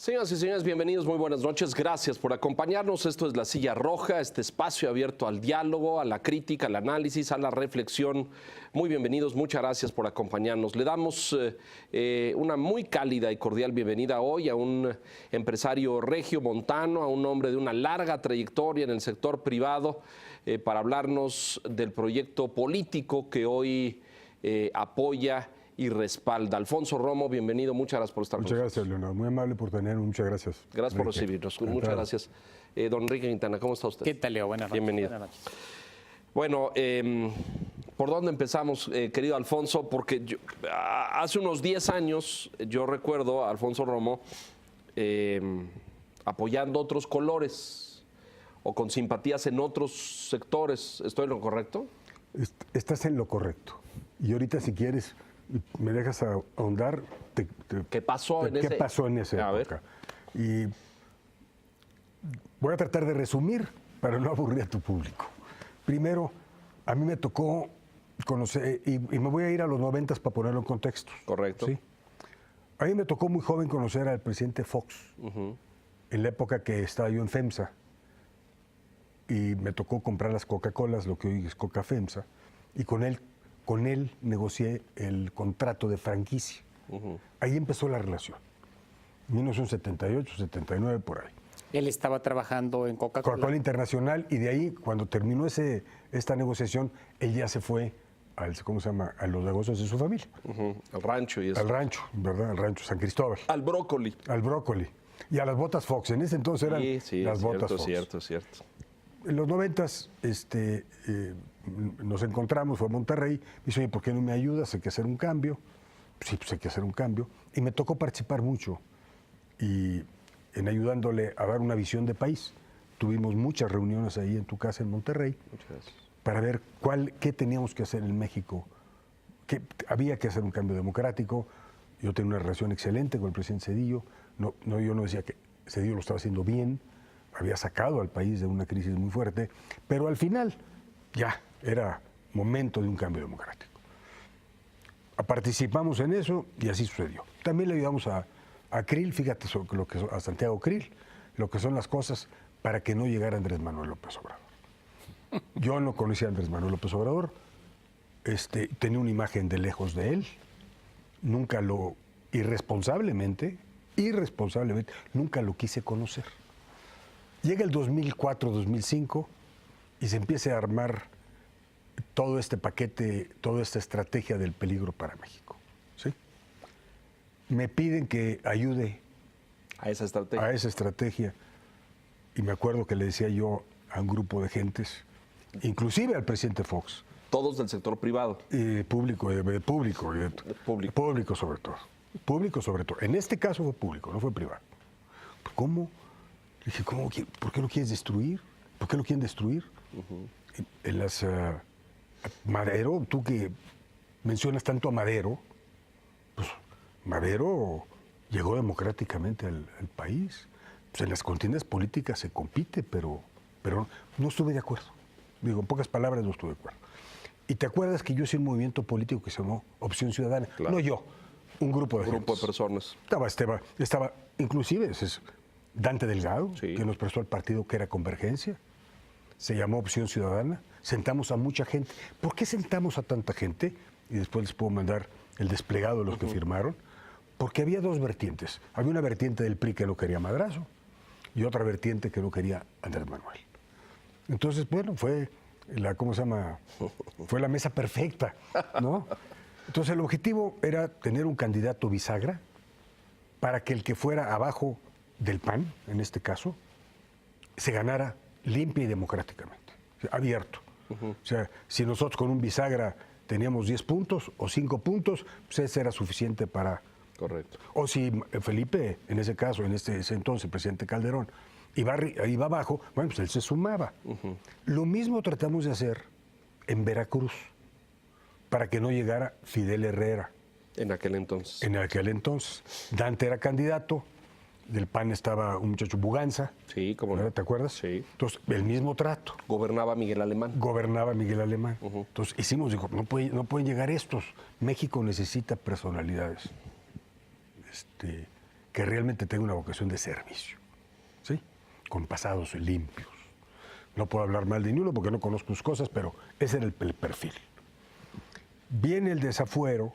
Señoras y señores, bienvenidos, muy buenas noches. Gracias por acompañarnos. Esto es La Silla Roja, este espacio abierto al diálogo, a la crítica, al análisis, a la reflexión. Muy bienvenidos, muchas gracias por acompañarnos. Le damos una muy cálida y cordial bienvenida hoy a un empresario regiomontano, a un hombre de una larga trayectoria en el sector privado, para hablarnos del proyecto político que hoy apoya y respalda. Alfonso Romo, bienvenido, muchas gracias por estar con nosotros. Muchas gracias, Leonardo. Muy amable por tenerme, muchas gracias. Gracias por recibirnos, muchas gracias. Don Enrique Quintana, ¿cómo está usted? ¿Qué tal, Leo? Buenas noches. Bienvenido. Buenas noches. Bueno, ¿por dónde empezamos, querido Alfonso? Porque hace unos 10 años yo recuerdo a Alfonso Romo apoyando otros colores o con simpatías en otros sectores. ¿Estoy en lo correcto? Estás en lo correcto. Y ahorita, si quieres, me dejas ahondar. ¿Qué pasó en esa época? Y voy a tratar de resumir para no aburrir a tu público. Primero, a mí me tocó conocer, y me voy a ir a los 90 para ponerlo en contexto. Correcto. ¿Sí? A mí me tocó muy joven conocer al presidente Fox, en la época que estaba yo en FEMSA. Y me tocó comprar las Coca-Colas, lo que hoy es Coca-FEMSA, y con él negocié el contrato de franquicia. Ahí empezó la relación. 1978, 79, por ahí. Él estaba trabajando en Coca-Cola. Coca-Cola Internacional, y de ahí, cuando terminó esta negociación, él ya se fue a los negocios de su familia. Al rancho y eso. Al rancho, ¿verdad? Al rancho San Cristóbal. Al brócoli. Al brócoli. Y a las botas Fox. En ese entonces eran las botas Fox. Cierto. En los 90 nos encontramos, fue a Monterrey, me dice, oye, ¿por qué no me ayudas? Hay que hacer un cambio. Sí, pues hay que hacer un cambio. Y me tocó participar mucho en ayudándole a dar una visión de país. Tuvimos muchas reuniones ahí en tu casa en Monterrey. Muchas gracias. Para ver qué teníamos que hacer en México. Que había que hacer un cambio democrático. Yo tenía una relación excelente con el presidente Zedillo. Yo no decía que Zedillo lo estaba haciendo bien. Había sacado al país de una crisis muy fuerte, pero al final ya era momento de un cambio democrático. Participamos en eso y así sucedió. También le ayudamos a Krill, fíjate a Santiago Krill, lo que son las cosas para que no llegara Andrés Manuel López Obrador. Yo no conocía a Andrés Manuel López Obrador, tenía una imagen de lejos de él, irresponsablemente, nunca lo quise conocer. Llega el 2004-2005 y se empieza a armar todo este paquete, toda esta estrategia del peligro para México. ¿Sí? Me piden que ayude a esa estrategia. Y me acuerdo que le decía yo a un grupo de gentes, inclusive al presidente Fox. Todos del sector privado. Público sobre todo. Público sobre todo. En este caso fue público, no fue privado. ¿Cómo? Dije, ¿por qué lo quieres destruir? ¿Por qué lo quieren destruir? En las Madero, tú que mencionas tanto a Madero, pues Madero llegó democráticamente al país. Pues en las contiendas políticas se compite, pero no estuve de acuerdo. Digo, en pocas palabras no estuve de acuerdo. Y te acuerdas que yo hice un movimiento político que se llamó Opción Ciudadana. Claro. No yo, un grupo de personas. Estaba inclusive, Dante Delgado, sí, que nos prestó al partido que era Convergencia, se llamó Opción Ciudadana, sentamos a mucha gente. ¿Por qué sentamos a tanta gente? Y después les puedo mandar el desplegado de los que firmaron. Porque había dos vertientes. Había una vertiente del PRI que no quería Madrazo y otra vertiente que no quería Andrés Manuel. Entonces, bueno, fue la mesa perfecta, ¿no? Entonces el objetivo era tener un candidato bisagra para que el que fuera abajo del PAN, en este caso, se ganara limpia y democráticamente, abierto. O sea, si nosotros con un bisagra teníamos 10 puntos o 5 puntos, pues ese era suficiente para... Correcto. O si Felipe, en ese caso, ese entonces, el presidente Calderón, iba abajo, bueno, pues él se sumaba. Lo mismo tratamos de hacer en Veracruz, para que no llegara Fidel Herrera. En aquel entonces. Dante era candidato, del PAN estaba un muchacho Buganza. Sí, ¿cómo no? ¿Te acuerdas? Sí. Entonces, el mismo trato. Gobernaba Miguel Alemán. Entonces, dijo, no pueden llegar estos. México necesita personalidades. que realmente tenga una vocación de servicio, ¿sí? Con pasados limpios. No puedo hablar mal de ninguno porque no conozco sus cosas, pero ese era el perfil. Viene el desafuero,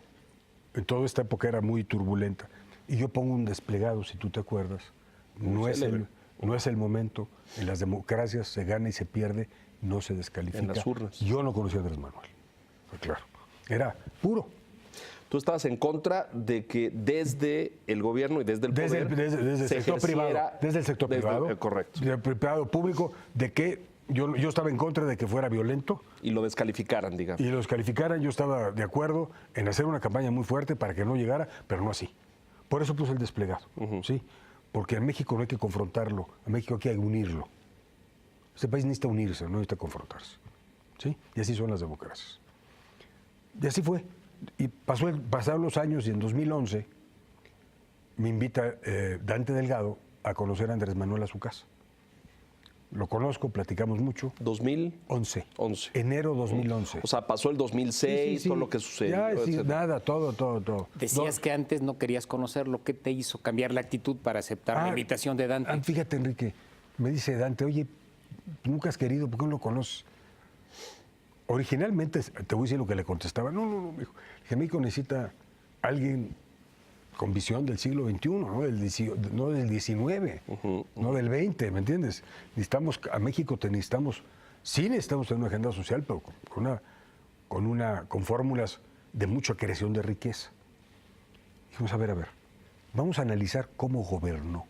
en toda esta época era muy turbulenta, y yo pongo un desplegado, si tú te acuerdas. No es el momento, en las democracias se gana y se pierde, no se descalifica. En las urnas. Yo no conocía a Andrés Manuel, claro, era puro. Tú estabas en contra de que desde el gobierno y desde el poder Desde el se sector privado, ejerciera desde el sector privado, correcto. del privado público, de que yo estaba en contra de que fuera violento Y lo descalificaran, digamos. y los calificaran. Yo estaba de acuerdo en hacer una campaña muy fuerte para que no llegara, pero no así. Por eso puse el desplegado, ¿sí? Porque a México no hay que confrontarlo, a México hay que unirlo. Este país necesita unirse, no necesita confrontarse, ¿sí? Y así son las democracias. Y así fue. Y pasaron los años y en 2011 me invita Dante Delgado a conocer a Andrés Manuel a su casa. Lo conozco, platicamos mucho. 2011. 11. Enero 2011. O sea, pasó el 2006, Sí. todo lo que sucedió. Ya, sí, etcétera. nada, todo. Decías que antes no querías conocerlo. ¿Qué te hizo cambiar la actitud para aceptar la invitación de Dante? Fíjate, Enrique, me dice Dante, oye, nunca has querido, ¿por qué no lo conoces? Originalmente, te voy a decir lo que le contestaba. No, me dijo. Dije, México necesita alguien con visión del siglo XXI, no del XIX, no del XX, ¿me entiendes? Necesitamos, a México sí necesitamos tener una agenda social, pero con fórmulas de mucha creación de riqueza. Dijimos, a ver, vamos a analizar cómo gobernó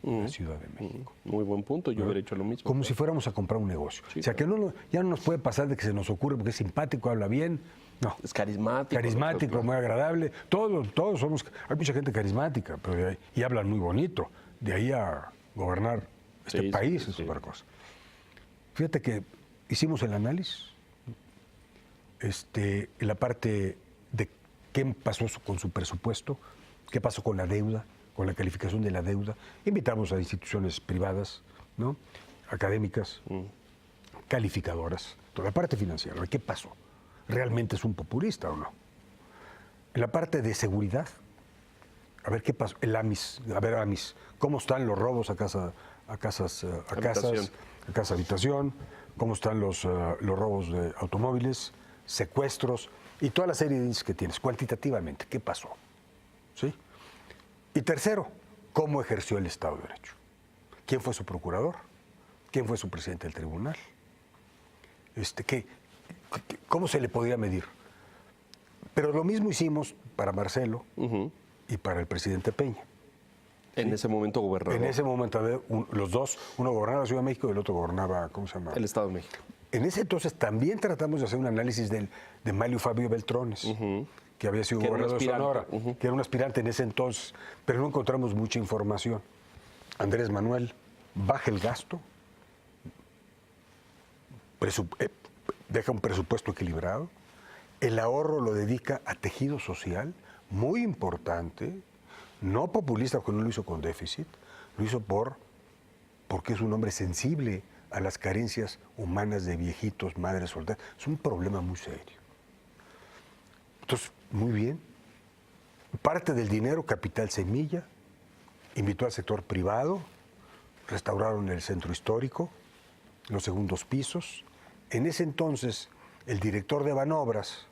la Ciudad de México. Muy buen punto, yo hubiera hecho lo mismo. Como si fuéramos a comprar un negocio. Sí, o sea, que ya no nos puede pasar de que se nos ocurre porque es simpático, habla bien. No. Es carismático. Carismático, muy agradable. Todos somos. Hay mucha gente carismática, pero y hablan muy bonito. De ahí a gobernar este país es otra cosa. Fíjate que hicimos el análisis. La parte de qué pasó con su presupuesto, qué pasó con la deuda, con la calificación de la deuda. Invitamos a instituciones privadas, ¿no? Académicas, calificadoras, toda la parte financiera. ¿Qué pasó? ¿Realmente es un populista o no? En la parte de seguridad, a ver qué pasó. El AMIS, ¿cómo están los robos a casa habitación? ¿Cómo están los robos de automóviles, secuestros y toda la serie de índices que tienes, cuantitativamente? ¿Qué pasó? ¿Sí? Y tercero, ¿cómo ejerció el Estado de Derecho? ¿Quién fue su procurador? ¿Quién fue su presidente del tribunal? ¿Cómo se le podía medir? Pero lo mismo hicimos para Marcelo y para el presidente Peña. En ese momento gobernador. En ese momento, los dos, uno gobernaba la Ciudad de México y el otro gobernaba, ¿cómo se llama? El Estado de México. En ese entonces también tratamos de hacer un análisis de Mario Fabio Beltrones, que había sido gobernador de Sonora, que era un aspirante en ese entonces, pero no encontramos mucha información. Andrés Manuel baja el gasto, deja un presupuesto equilibrado, el ahorro lo dedica a tejido social, muy importante, no populista porque no lo hizo con déficit, lo hizo porque es un hombre sensible a las carencias humanas de viejitos, madres solteras. Es un problema muy serio. Entonces, muy bien. Parte del dinero, capital semilla, invitó al sector privado, restauraron el centro histórico, los segundos pisos. En ese entonces, el director de Banobras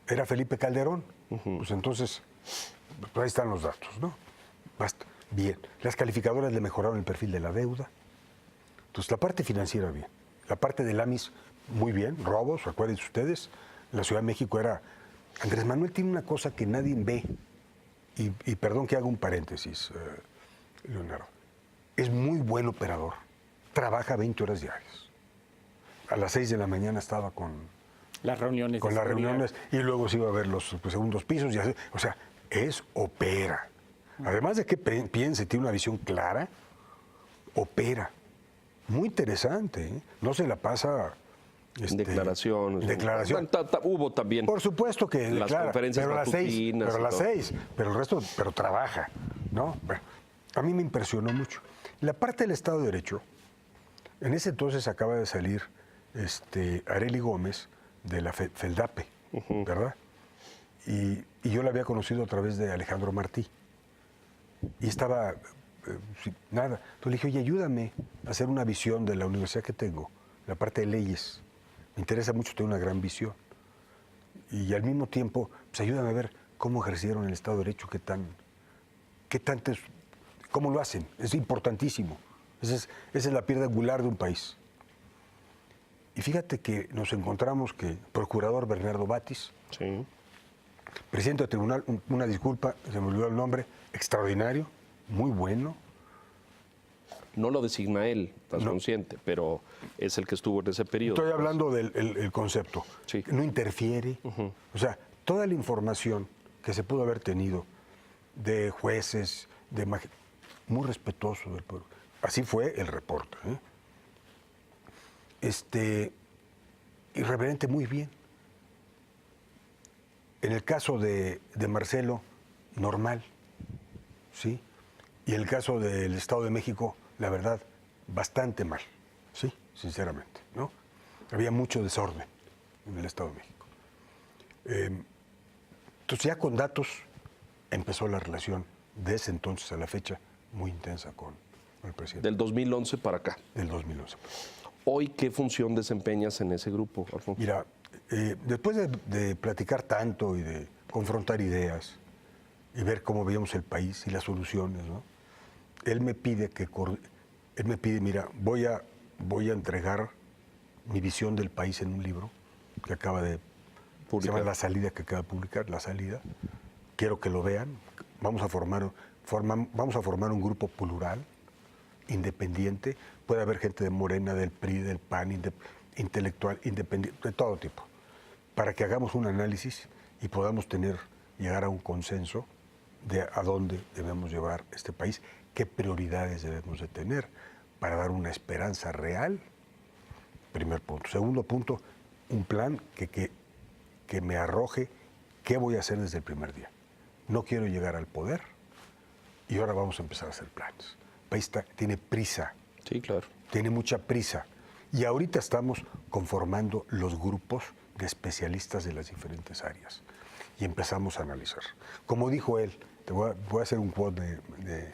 era Felipe Calderón. Pues entonces, pues ahí están los datos, ¿no? Basta. Bien. Las calificadoras le mejoraron el perfil de la deuda. Entonces, la parte financiera, bien. La parte del AMIS, muy bien. Robos, recuerden ustedes, la Ciudad de México era... Andrés Manuel tiene una cosa que nadie ve, y perdón que haga un paréntesis, Leonardo. Es muy buen operador. Trabaja 20 horas diarias. A las 6 de la mañana estaba con las reuniones. Con las reuniones, y luego se iba a ver los segundos pisos. Y así, o sea, opera. Además de que piense, tiene una visión clara, opera. Muy interesante, ¿eh? No se la pasa... declaraciones. Declaración. Hubo también. Por supuesto que las conferencias pero a las 6, pero el resto, trabaja, ¿no? Bueno, a mí me impresionó mucho. La parte del Estado de Derecho, en ese entonces acaba de salir Arely Gómez de la FELDAPE, ¿verdad? Y yo la había conocido a través de Alejandro Martí. y estaba nada. Entonces le dije, oye, ayúdame a hacer una visión de la universidad que tengo, la parte de leyes. Me interesa mucho tener una gran visión. Y al mismo tiempo, pues ayúdame a ver cómo ejercieron el Estado de Derecho, cómo lo hacen. Es importantísimo. Esa es la piedra angular de un país. Y fíjate que nos encontramos que el procurador Bernardo Batis, Sí. presidente del tribunal, una disculpa, se me olvidó el nombre, extraordinario, muy bueno. No lo designa él, estás consciente, pero es el que estuvo en ese periodo. Estoy hablando del el concepto. Sí. No interfiere. O sea, toda la información que se pudo haber tenido de jueces, muy respetuoso del pueblo. Así fue el reporte. Irreverente, muy bien. En el caso de Marcelo, normal, ¿sí? Y el caso del Estado de México, la verdad, bastante mal, sí, sinceramente, ¿no? Había mucho desorden en el Estado de México. Entonces ya con datos empezó la relación de ese entonces a la fecha muy intensa con el presidente. Del 2011 para acá. Del 2011. Hoy, ¿qué función desempeñas en ese grupo, Alfonso? Mira, después de platicar tanto y de confrontar ideas y ver cómo veíamos el país y las soluciones, ¿no? Él me pide, mira, voy a entregar mi visión del país en un libro que acaba de publicar. Se llama La Salida, que acaba de publicar, La Salida. Quiero que lo vean. Vamos a formar un grupo plural, independiente. Puede haber gente de Morena, del PRI, del PAN, intelectual, independiente, de todo tipo, para que hagamos un análisis y podamos llegar a un consenso de a dónde debemos llevar este país, qué prioridades debemos de tener para dar una esperanza real. Primer punto. Segundo punto, un plan que me arroje qué voy a hacer desde el primer día. No quiero llegar al poder y ahora vamos a empezar a hacer planes. El país tiene prisa. Sí, claro. Tiene mucha prisa. Y ahorita estamos conformando los grupos de especialistas de las diferentes áreas. Y empezamos a analizar. Como dijo él, voy a hacer un quote de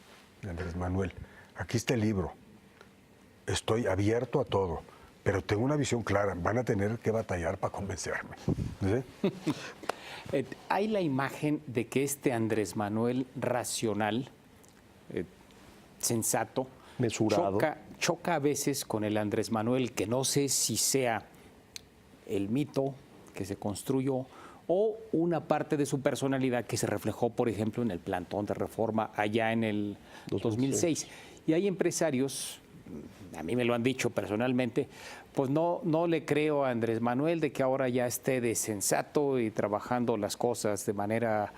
Andrés Manuel. Aquí está el libro. Estoy abierto a todo, pero tengo una visión clara. Van a tener que batallar para convencerme. ¿Sí? Hay la imagen de que este Andrés Manuel racional, sensato, mesurado, choca a veces con el Andrés Manuel que no sé si sea el mito que se construyó o una parte de su personalidad que se reflejó, por ejemplo, en el plantón de Reforma allá en el 2006. Y hay empresarios, a mí me lo han dicho personalmente, pues no le creo a Andrés Manuel de que ahora ya esté de sensato y trabajando las cosas de manera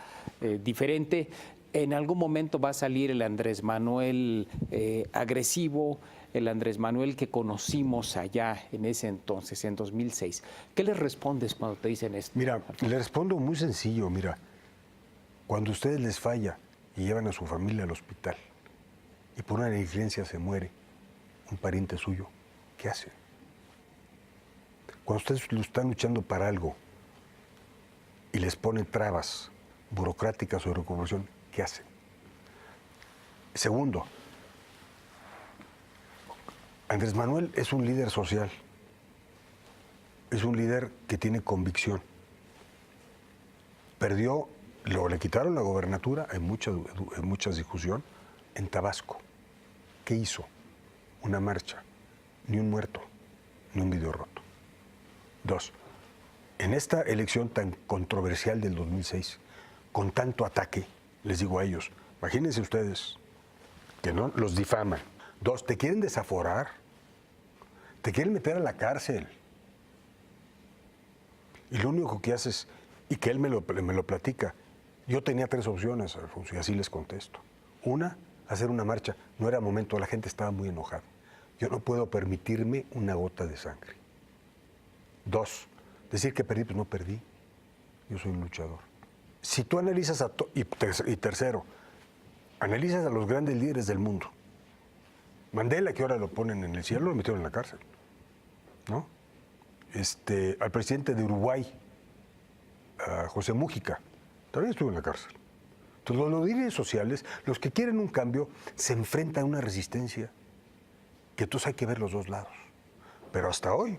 diferente. En algún momento va a salir el Andrés Manuel agresivo, el Andrés Manuel que conocimos allá en ese entonces, en 2006. ¿Qué les respondes cuando te dicen esto? Mira, le respondo muy sencillo, mira. Cuando a ustedes les falla y llevan a su familia al hospital y por una negligencia se muere un pariente suyo, ¿qué hacen? Cuando ustedes lo están luchando para algo y les ponen trabas burocráticas o de recuperación, ¿qué hacen? Segundo, Andrés Manuel es un líder social, es un líder que tiene convicción. Le quitaron la gobernatura, hay mucha discusión, en Tabasco. ¿Qué hizo? Una marcha, ni un muerto, ni un video roto. 2, en esta elección tan controversial del 2006, con tanto ataque, les digo a ellos, imagínense ustedes que no los difaman. 2, te quieren desaforar, te quieren meter a la cárcel. Y lo único que haces, y que él me lo platica, yo tenía 3 opciones, Alfonso, y así les contesto. Una, hacer una marcha. No era momento, la gente estaba muy enojada. Yo no puedo permitirme una gota de sangre. 2, decir que perdí, pues no perdí. Yo soy un luchador. Si tú analizas y tercero, analizas a los grandes líderes del mundo. Mandela, que ahora lo ponen en el cielo, lo metieron en la cárcel, ¿no? Al presidente de Uruguay, a José Mújica, también estuvo en la cárcel. Entonces, los líderes sociales, los que quieren un cambio, se enfrentan a una resistencia que entonces hay que ver los dos lados. Pero hasta hoy,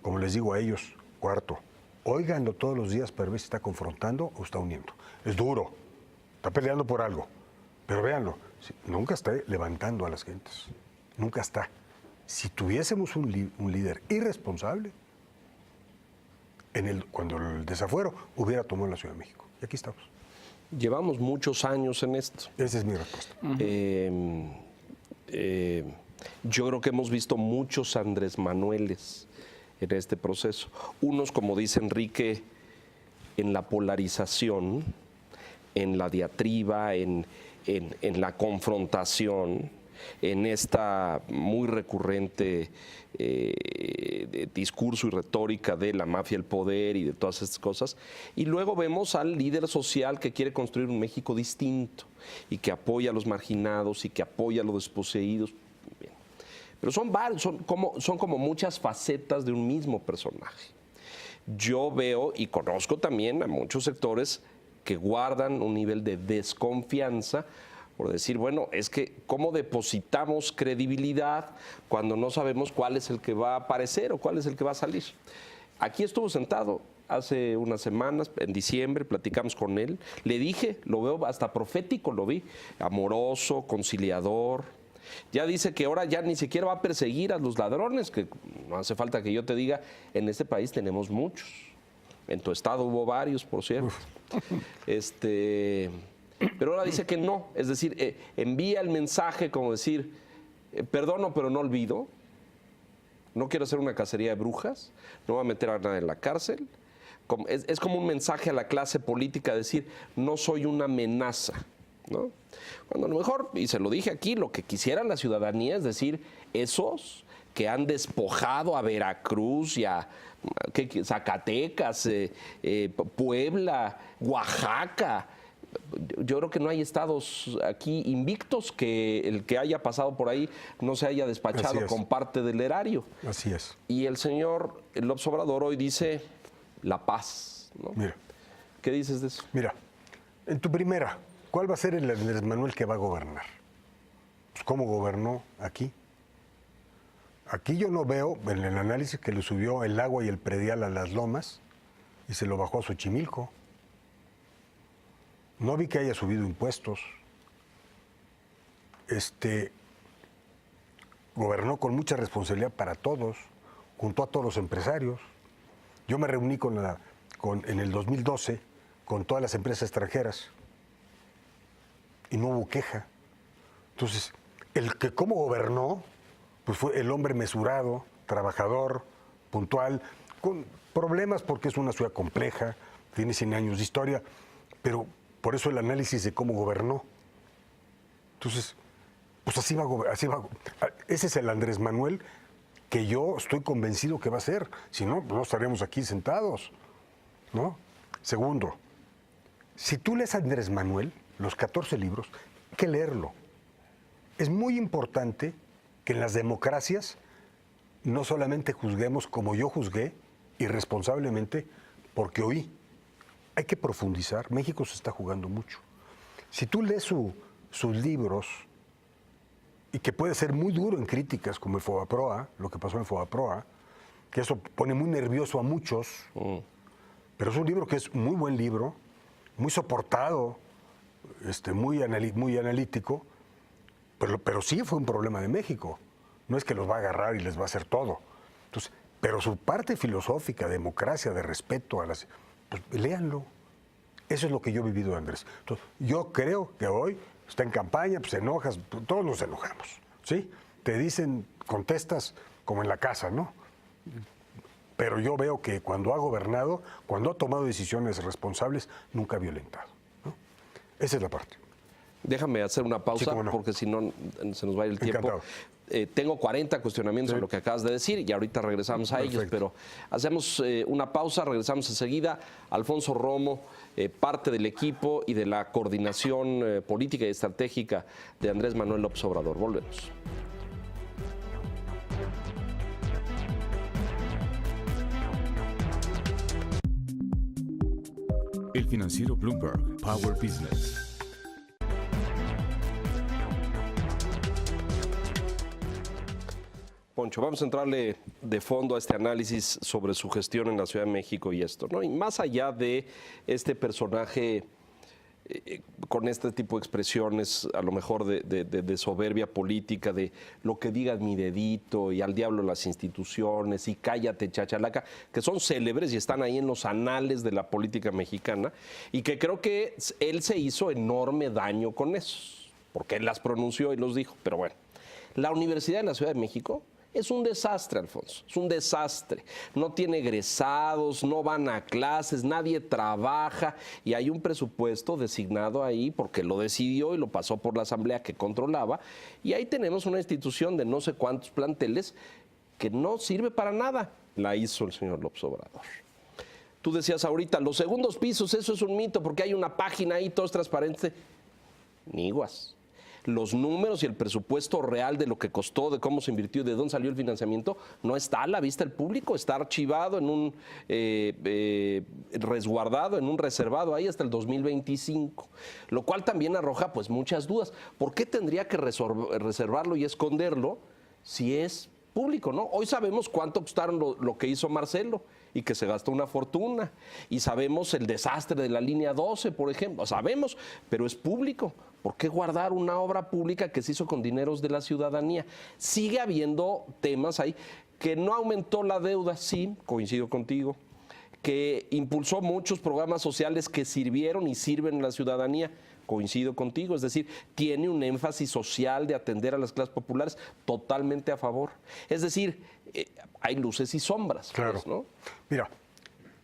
como les digo a ellos, cuarto, óiganlo todos los días para ver si está confrontando o está uniendo. Es duro, está peleando por algo, pero véanlo, nunca está levantando a las gentes, nunca está. Si tuviésemos un líder irresponsable, cuando el desafuero hubiera tomado la Ciudad de México. Y aquí estamos. Llevamos muchos años en esto. Esa es mi respuesta. Yo creo que hemos visto muchos Andrés Manueles en este proceso. Unos, como dice Enrique, en la polarización, en la diatriba, en la confrontación, en esta muy recurrente discurso y retórica de la mafia, el poder y de todas estas cosas. Y luego vemos al líder social que quiere construir un México distinto y que apoya a los marginados y que apoya a los desposeídos. Bien. Pero son como muchas facetas de un mismo personaje. Yo veo y conozco también a muchos sectores que guardan un nivel de desconfianza por decir, bueno, es que ¿cómo depositamos credibilidad cuando no sabemos cuál es el que va a aparecer o cuál es el que va a salir? Aquí estuvo sentado hace unas semanas, en diciembre, platicamos con él, le dije, lo veo hasta profético, lo vi, amoroso, conciliador. Ya dice que ahora ya ni siquiera va a perseguir a los ladrones, que no hace falta que yo te diga, en este país tenemos muchos. En tu estado hubo varios, por cierto. Pero ahora dice que no, es decir, envía el mensaje como decir, perdono pero no olvido, no quiero hacer una cacería de brujas, no voy a meter a nadie en la cárcel. Es como un mensaje a la clase política, decir, no soy una amenaza, ¿no? Cuando a lo mejor, y se lo dije aquí, lo que quisiera la ciudadanía es decir, esos que han despojado a Veracruz y a Zacatecas, Puebla, Oaxaca. Yo creo que no hay estados aquí invictos que el que haya pasado por ahí no se haya despachado con parte del erario. Así es. Y el señor López Obrador hoy dice la paz, ¿no? Mira. ¿Qué dices de eso? Mira, en tu primera, ¿cuál va a ser el Andrés Manuel que va a gobernar? Pues, ¿cómo gobernó aquí? Aquí yo no veo, en el análisis, que le subió el agua y el predial a las lomas y se lo bajó a Xochimilco. No vi que haya subido impuestos. Gobernó con mucha responsabilidad para todos, juntó a todos los empresarios. Yo me reuní en el 2012 con todas las empresas extranjeras y no hubo queja. Entonces, el que cómo gobernó, pues fue el hombre mesurado, trabajador, puntual, con problemas porque es una ciudad compleja, tiene 100 años de historia, pero por eso el análisis de cómo gobernó. Entonces, pues así va. Ese es el Andrés Manuel que yo estoy convencido que va a ser. Si no, no estaríamos aquí sentados, ¿no? Segundo, si tú lees a Andrés Manuel, los 14 libros, hay que leerlo. Es muy importante que en las democracias no solamente juzguemos como yo juzgué, irresponsablemente, porque oí. Hay que profundizar. México se está jugando mucho. Si tú lees sus libros, y que puede ser muy duro en críticas, como el Fobaproa, lo que pasó en Fobaproa, que eso pone muy nervioso a muchos, pero es un libro que es muy buen libro, muy soportado, muy analítico, pero sí fue un problema de México. No es que los va a agarrar y les va a hacer todo. Entonces, pero su parte filosófica, de democracia, de respeto a las... Pues léanlo. Eso es lo que yo he vivido, Andrés. Entonces, yo creo que hoy está en campaña, pues te enojas, todos nos enojamos, ¿sí? Te dicen, contestas como en la casa, ¿no? Pero yo veo que cuando ha gobernado, cuando ha tomado decisiones responsables, nunca ha violentado, ¿no? Esa es la parte. Déjame hacer una pausa, sí, cómo no, porque si no se nos va a ir el tiempo. Encantado. Tengo 40 cuestionamientos, sí, en lo que acabas de decir y ahorita regresamos a ellos, pero hacemos una pausa, regresamos enseguida. Alfonso Romo, parte del equipo y de la coordinación política y estratégica de Andrés Manuel López Obrador. Volvemos. El financiero Bloomberg, Power Business. Poncho, vamos a entrarle de fondo a este análisis sobre su gestión en la Ciudad de México y esto, ¿no? Y más allá de este personaje con este tipo de expresiones, a lo mejor de soberbia política, de lo que digas mi dedito y al diablo las instituciones y cállate chachalaca, que son célebres y están ahí en los anales de la política mexicana, y que creo que él se hizo enorme daño con eso, porque él las pronunció y los dijo, pero bueno. La Universidad de la Ciudad de México es un desastre, Alfonso, es un desastre. No tiene egresados, no van a clases, nadie trabaja y hay un presupuesto designado ahí porque lo decidió y lo pasó por la asamblea que controlaba. Y ahí tenemos una institución de no sé cuántos planteles que no sirve para nada. La hizo el señor López Obrador. Tú decías ahorita, los segundos pisos, eso es un mito porque hay una página ahí, todo es transparente. Niguas. Los números y el presupuesto real de lo que costó, de cómo se invirtió, de dónde salió el financiamiento, no está a la vista del público, está archivado en un resguardado, en un reservado ahí hasta el 2025, lo cual también arroja pues muchas dudas. ¿Por qué tendría que reservarlo y esconderlo si es público, ¿no? Hoy sabemos cuánto costaron lo que hizo Marcelo y que se gastó una fortuna. Y sabemos el desastre de la línea 12, por ejemplo. Sabemos, pero es público. ¿Por qué guardar una obra pública que se hizo con dineros de la ciudadanía? Sigue habiendo temas ahí. Que no aumentó la deuda, sí, coincido contigo. Que impulsó muchos programas sociales que sirvieron y sirven a la ciudadanía. Coincido contigo, es decir, tiene un énfasis social de atender a las clases populares totalmente a favor. Es decir, hay luces y sombras. Claro. Pues, ¿no? Mira,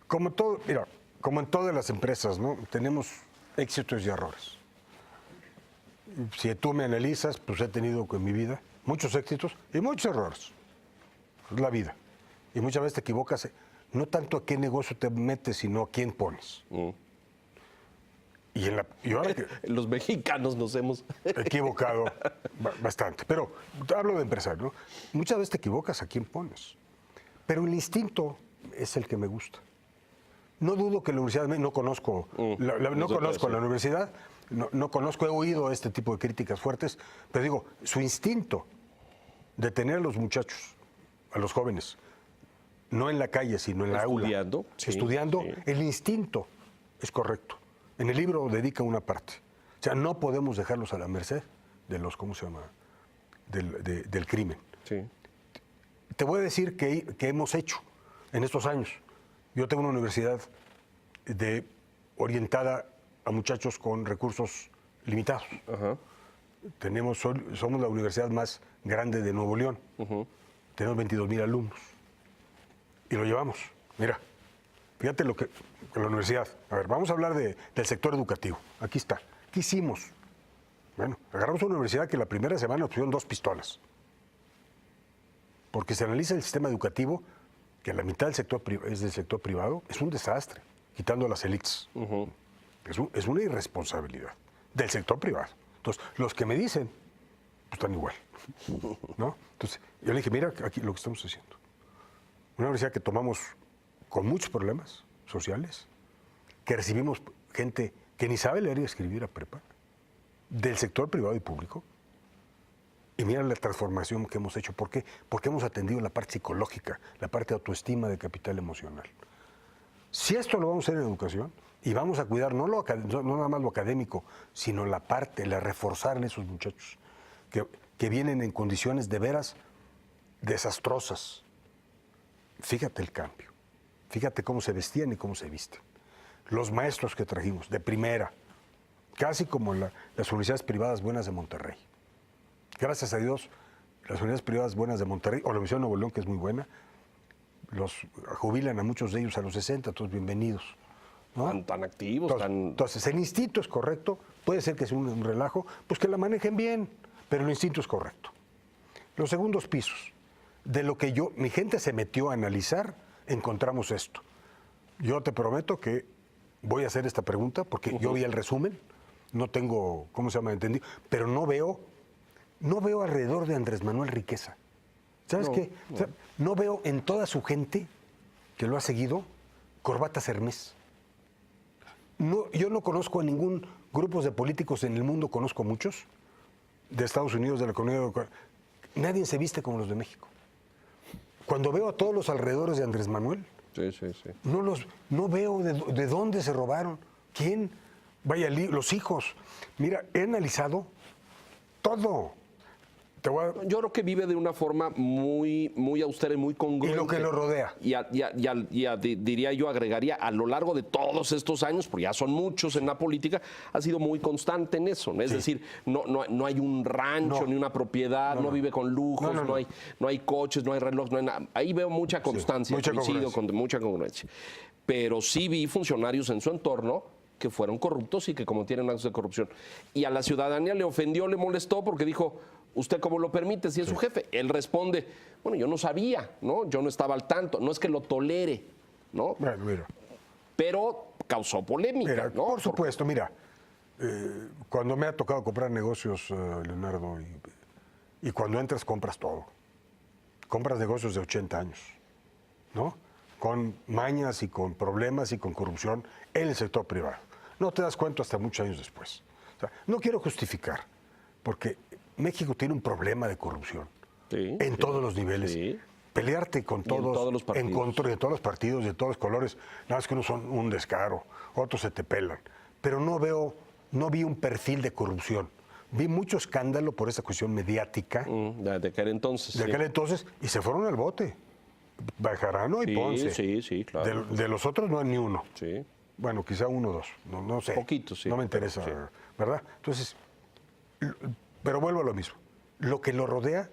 como en todas las empresas, ¿no? Tenemos éxitos y errores. Si tú me analizas, pues he tenido en mi vida muchos éxitos y muchos errores. Es la vida. Y muchas veces te equivocas, no tanto a qué negocio te metes, sino a quién pones. Y ahora que Los mexicanos nos hemos equivocado bastante. Pero hablo de empresario, ¿no? Muchas veces te equivocas a quién pones. Pero el instinto es el que me gusta. No dudo que la universidad, no conozco, no conozco la universidad, no conozco, he oído este tipo de críticas fuertes, pero digo, su instinto de tener a los muchachos, a los jóvenes, no en la calle, sino en la aula, estudiando, el instinto es correcto. En el libro dedica una parte. O sea, no podemos dejarlos a la merced de los, ¿cómo se llama?, del crimen. Sí. Te voy a decir que hemos hecho en estos años. Yo tengo una universidad orientada a muchachos con recursos limitados. Ajá. Somos la universidad más grande de Nuevo León. Tenemos 22,000 alumnos. Y lo llevamos. Mira, fíjate lo que con la universidad. A ver, vamos a hablar del sector educativo. Aquí está. ¿Qué hicimos? Bueno, agarramos una universidad que la primera semana nos pusieron 2 pistolas. Porque se analiza el sistema educativo, que la mitad del sector es del sector privado, es un desastre, quitando a las élites. Es una irresponsabilidad del sector privado. Entonces, los que me dicen, pues están igual. ¿No? Entonces, yo le dije, mira aquí lo que estamos haciendo. Una universidad que tomamos con muchos problemas sociales, que recibimos gente que ni sabe leer y escribir a prepa, del sector privado y público. Y mira la transformación que hemos hecho. ¿Por qué? Porque hemos atendido la parte psicológica, la parte de autoestima, de capital emocional. Si esto lo vamos a hacer en educación, y vamos a cuidar no nada más lo académico, sino la parte, reforzar a esos muchachos que vienen en condiciones de veras desastrosas. Fíjate el cambio. Fíjate cómo se vestían y cómo se visten. Los maestros que trajimos, de primera, casi como las universidades privadas buenas de Monterrey. Gracias a Dios, las universidades privadas buenas de Monterrey, o la Universidad de Nuevo León, que es muy buena, los jubilan a muchos de ellos a los 60, todos bienvenidos. ¿No? Tan activos, entonces, el instinto es correcto, puede ser que sea un relajo, pues que la manejen bien, pero el instinto es correcto. Los segundos pisos, de lo que mi gente se metió a analizar, encontramos esto. Yo te prometo que voy a hacer esta pregunta, porque yo vi el resumen, no tengo, ¿cómo se llama?, entendido, pero no veo alrededor de Andrés Manuel riqueza. ¿Sabes qué? No. O sea, no veo en toda su gente que lo ha seguido corbatas Hermès. No, yo no conozco a ningún grupo de políticos en el mundo, conozco muchos, de Estados Unidos, de la Comunidad Europea. Nadie se viste como los de México. cuando veo a todos los alrededores de Andrés Manuel, Sí, sí, sí. no veo de dónde se robaron, quién, vaya, los hijos. Mira, he analizado todo. Yo creo que vive de una forma muy, muy austera y muy congruente. Y lo que lo rodea. Diría yo, agregaría, a lo largo de todos estos años, porque ya son muchos en la política, ha sido muy constante en eso, ¿no? Es decir, no hay un rancho ni una propiedad, no vive con lujos, no hay coches, no hay reloj, no hay nada. Ahí veo mucha constancia, mucha coincido con mucha congruencia. Pero sí vi funcionarios en su entorno que fueron corruptos y que cometieron actos de corrupción. Y a la ciudadanía le ofendió, le molestó porque dijo, ¿usted cómo lo permite si es su jefe? Él responde, bueno, yo no sabía, ¿no? Yo no estaba al tanto, no es que lo tolere, ¿no? Mira. Pero causó polémica, Mira, ¿no? por supuesto, mira, cuando me ha tocado comprar negocios, Leonardo, y cuando entras compras todo. Compras negocios de 80 años, ¿no? Con mañas y con problemas y con corrupción en el sector privado. No te das cuenta hasta muchos años después. O sea, no quiero justificar, porque México tiene un problema de corrupción en todos los niveles. Sí. Pelearte con todos, en todos los partidos. en contra de todos los partidos, de todos los colores, nada más que unos son un descaro, otros se te pelan. Pero no vi un perfil de corrupción. Vi mucho escándalo por esa cuestión mediática. De aquel entonces. De aquel entonces, y se fueron al bote. Bajarano y Ponce. Sí, claro. De los otros no hay ni uno. Sí. Bueno, quizá uno o dos, no sé. Poquitos, sí. No me interesa, Sí. ¿verdad? Entonces, pero vuelvo a lo mismo. Lo que lo rodea,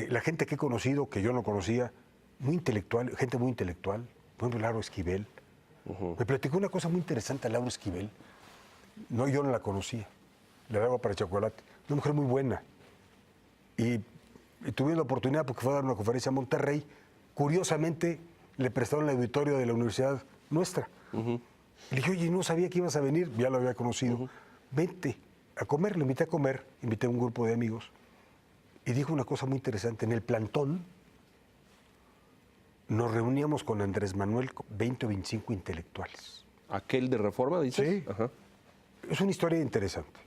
la gente que he conocido, que yo no conocía, muy intelectual, gente muy intelectual, por ejemplo, Lauro Esquivel. Me platicó una cosa muy interesante a Lauro Esquivel. No, yo no la conocía. Le daba para chocolate. Una mujer muy buena. Y tuve la oportunidad, porque fue a dar una conferencia a Monterrey, curiosamente le prestaron el auditorio de la universidad nuestra. Le dije, oye, no sabía que ibas a venir, ya lo había conocido. Vente a comer, lo invité a comer, invité a un grupo de amigos. Y dijo una cosa muy interesante, en el plantón nos reuníamos con Andrés Manuel 20 o 25 intelectuales. ¿Aquel de Reforma, dices? Sí. Ajá. Es una historia interesante.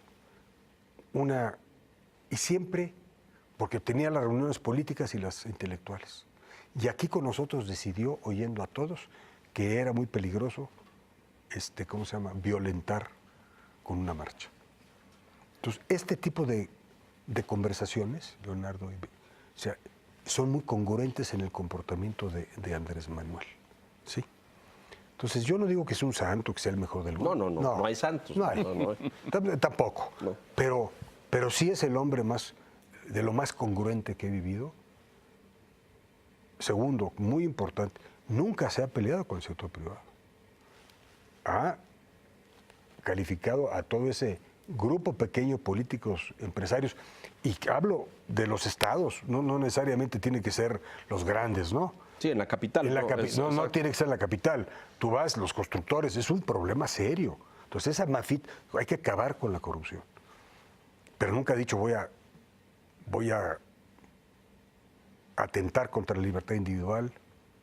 Y siempre, porque tenía las reuniones políticas y las intelectuales. Y aquí con nosotros decidió, oyendo a todos, que era muy peligroso, violentar con una marcha. Entonces, este tipo de conversaciones, Leonardo, son muy congruentes en el comportamiento de Andrés Manuel. ¿Sí? Entonces, yo no digo que sea un santo, que sea el mejor del mundo. No hay santos. No hay. Tampoco. No. Pero sí es el hombre de lo más congruente que he vivido. Segundo, muy importante, nunca se ha peleado con el sector privado. Ha calificado a todo ese grupo pequeño, políticos, empresarios, y hablo de los estados, no necesariamente tiene que ser los grandes, ¿no? Sí, en la capital. No tiene que ser en la capital. Tú vas, los constructores, es un problema serio. Entonces, esa MAFIT, hay que acabar con la corrupción. Pero nunca ha dicho voy a atentar contra la libertad individual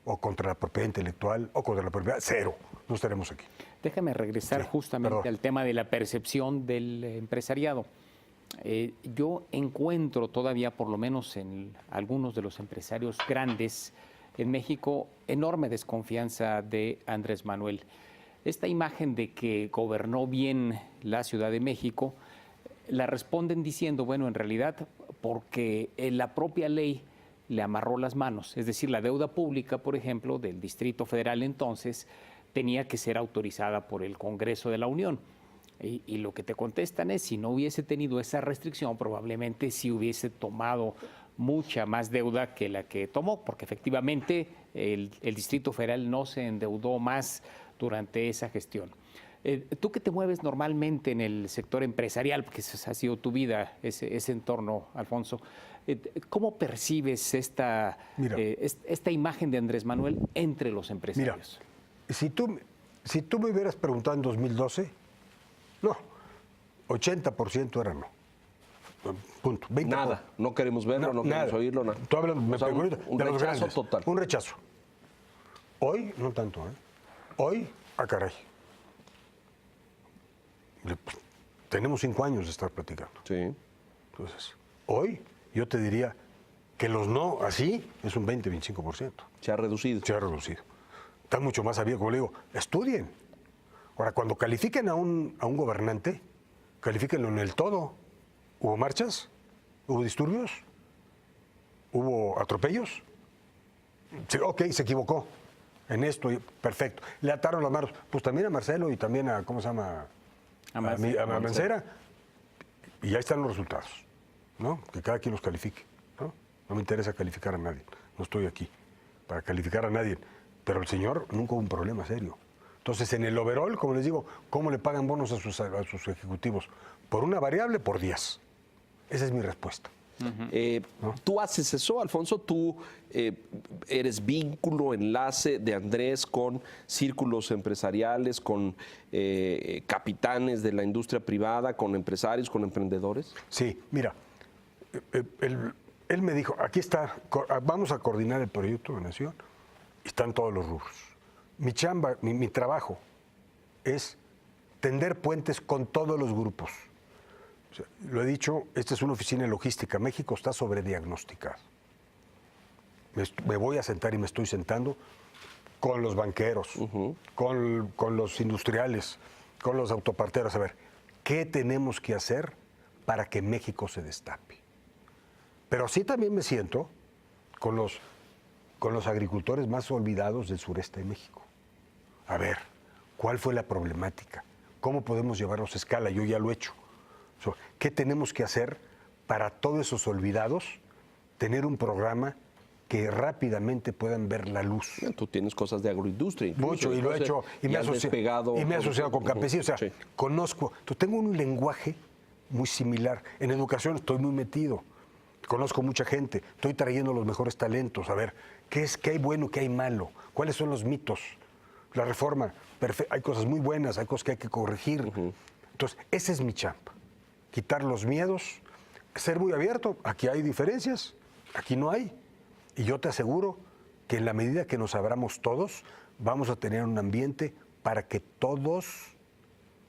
o contra la propiedad intelectual o contra la propiedad. Cero. No estaremos aquí. Déjame regresar justamente al tema de la percepción del empresariado. Yo encuentro todavía, por lo menos en algunos de los empresarios grandes en México, enorme desconfianza de Andrés Manuel. Esta imagen de que gobernó bien la Ciudad de México, la responden diciendo, bueno, en realidad, porque la propia ley le amarró las manos. Es decir, la deuda pública, por ejemplo, del Distrito Federal entonces, tenía que ser autorizada por el Congreso de la Unión. Y lo que te contestan es, si no hubiese tenido esa restricción, probablemente sí hubiese tomado mucha más deuda que la que tomó, porque efectivamente el Distrito Federal no se endeudó más durante esa gestión. Tú que te mueves normalmente en el sector empresarial, porque esa ha sido tu vida, ese entorno, Alfonso, ¿cómo percibes esta imagen de Andrés Manuel entre los empresarios? Mira, si tú me hubieras preguntado en 2012, no, 80% era no. Punto. 20%. Nada, no queremos verlo, no queremos oírlo, nada. Tú hablas, un de los rechazo grandes. total. Un rechazo. Hoy, no tanto, ¿eh? Hoy, caray. Tenemos 5 años de estar platicando. Sí. Entonces, hoy yo te diría que los no así es un 20-25%. Se ha reducido. Se ha reducido. Están mucho más abiertos, como le digo, estudien. Ahora, cuando califiquen a un gobernante, califíquenlo en el todo. ¿Hubo marchas? ¿Hubo disturbios? ¿Hubo atropellos? Sí, ok, se equivocó en esto, perfecto. Le ataron las manos, pues también a Marcelo y también a, ¿cómo se llama? A Mancera. Y ahí están los resultados, ¿no? Que cada quien los califique, ¿no? No me interesa calificar a nadie, no estoy aquí para calificar a nadie, pero el señor nunca hubo un problema serio. Entonces, en el overall, como les digo, ¿cómo le pagan bonos a sus ejecutivos? ¿Por una variable? Por días. Esa es mi respuesta. ¿No? Tú haces eso, Alfonso, tú eres vínculo, enlace de Andrés con círculos empresariales, con capitanes de la industria privada, con empresarios, con emprendedores. Sí, mira, él me dijo, aquí está, vamos a coordinar el proyecto de Nación, están todos los rubros. Mi chamba, mi trabajo es tender puentes con todos los grupos. O sea, lo he dicho, esta es una oficina de logística. México está sobrediagnosticado. Me voy a sentar y me estoy sentando con los banqueros, con los industriales, con los autoparteros. A ver, ¿qué tenemos que hacer para que México se destape? Pero sí también me siento con los agricultores más olvidados del sureste de México. A ver, ¿cuál fue la problemática? ¿Cómo podemos llevarlos a escala? Yo ya lo he hecho. ¿Qué tenemos que hacer para todos esos olvidados tener un programa que rápidamente puedan ver la luz? Tú tienes cosas de agroindustria incluso. Mucho, y lo he hecho, y me he asociado con campesinos. O sea, sí. Conozco, tengo un lenguaje muy similar. En educación estoy muy metido, conozco mucha gente, estoy trayendo los mejores talentos, a ver, qué hay bueno, qué hay malo, cuáles son los mitos. La reforma, hay cosas muy buenas, hay cosas que hay que corregir. Entonces, ese es mi chamba. Quitar los miedos, ser muy abierto. Aquí hay diferencias, aquí no hay. Y yo te aseguro que en la medida que nos abramos todos, vamos a tener un ambiente para que todos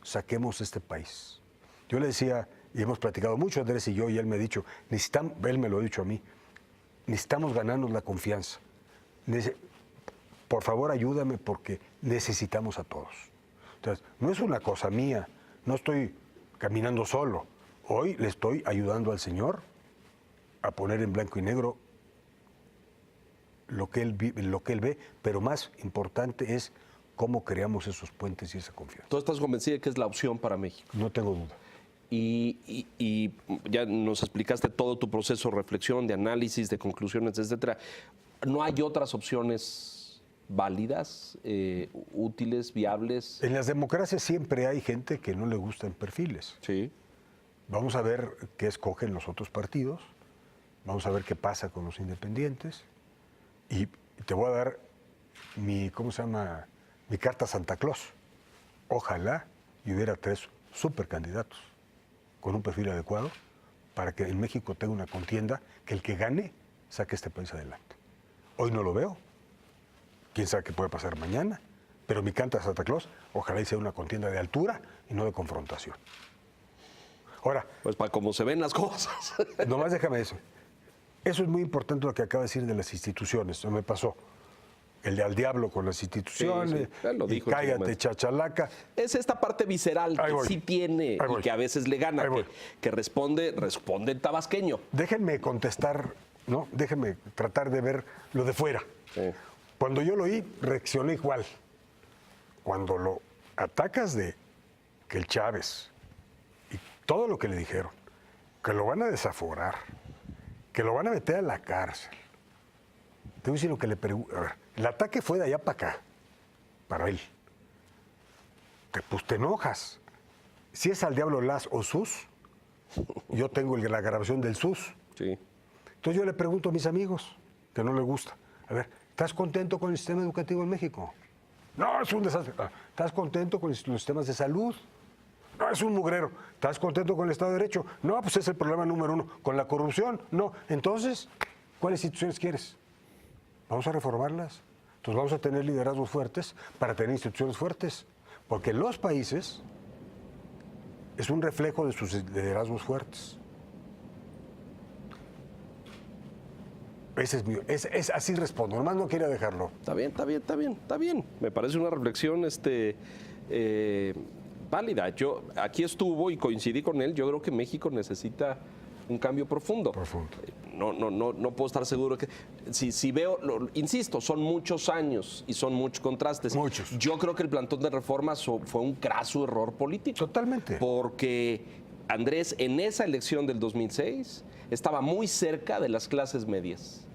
saquemos este país. Yo le decía, y hemos platicado mucho, Andrés y yo, y él me ha dicho, él me lo ha dicho a mí, necesitamos ganarnos la confianza. Por favor, ayúdame porque necesitamos a todos. Entonces, no es una cosa mía, no estoy caminando solo. Hoy le estoy ayudando al Señor a poner en blanco y negro lo que él ve, pero más importante es cómo creamos esos puentes y esa confianza. ¿Tú estás convencido de que es la opción para México? No tengo duda. Y ya nos explicaste todo tu proceso de reflexión, de análisis, de conclusiones, etcétera. ¿No hay otras opciones válidas, útiles, viables? En las democracias siempre hay gente que no le gustan perfiles. Sí. Vamos a ver qué escogen los otros partidos, vamos a ver qué pasa con los independientes y te voy a dar mi carta Santa Claus. Ojalá y hubiera 3 supercandidatos con un perfil adecuado para que en México tenga una contienda que el que gane saque este país adelante. Hoy no lo veo, quién sabe qué puede pasar mañana, pero mi carta Santa Claus, ojalá y sea una contienda de altura y no de confrontación. Ahora, pues para cómo se ven las cosas. Nomás déjame eso. Eso es muy importante lo que acaba de decir de las instituciones. Eso me pasó. El de al diablo con las instituciones, sí. Lo dijo y cállate, chachalaca. Es esta parte visceral que sí tiene y que a veces le gana, que responde el tabasqueño. Déjenme contestar, ¿no? Déjenme tratar de ver lo de fuera. Sí. Cuando yo lo oí, reaccioné igual. Cuando lo atacas de que el Chávez y todo lo que le dijeron, que lo van a desaforar, que lo van a meter a la cárcel. Te voy a decir lo que le pregunto. A ver, el ataque fue de allá para acá, para él. Pues te enojas. Si es al diablo las o sus, yo tengo la grabación del sus. Sí. Entonces yo le pregunto a mis amigos, que no les gusta, a ver, ¿estás contento con el sistema educativo en México? No, es un desastre. ¿Estás contento con los sistemas de salud? No, es un mugrero. ¿Estás contento con el Estado de Derecho? No, pues es el problema número 1. ¿Con la corrupción? No. Entonces, ¿cuáles instituciones quieres? Vamos a reformarlas. Entonces vamos a tener liderazgos fuertes para tener instituciones fuertes. Porque los países es un reflejo de sus liderazgos fuertes. Ese es mío. Así respondo. Nomás no quería dejarlo. Está bien, está bien, está bien, está bien. Me parece una reflexión válida. Yo aquí estuvo y coincidí con él. Yo creo que México necesita un cambio profundo. No puedo estar seguro que si veo, insisto, son muchos años y son muchos contrastes. Muchos. Yo creo que el plantón de reformas fue un craso error político. Totalmente. Porque Andrés en esa elección del 2006 estaba muy cerca de las clases medias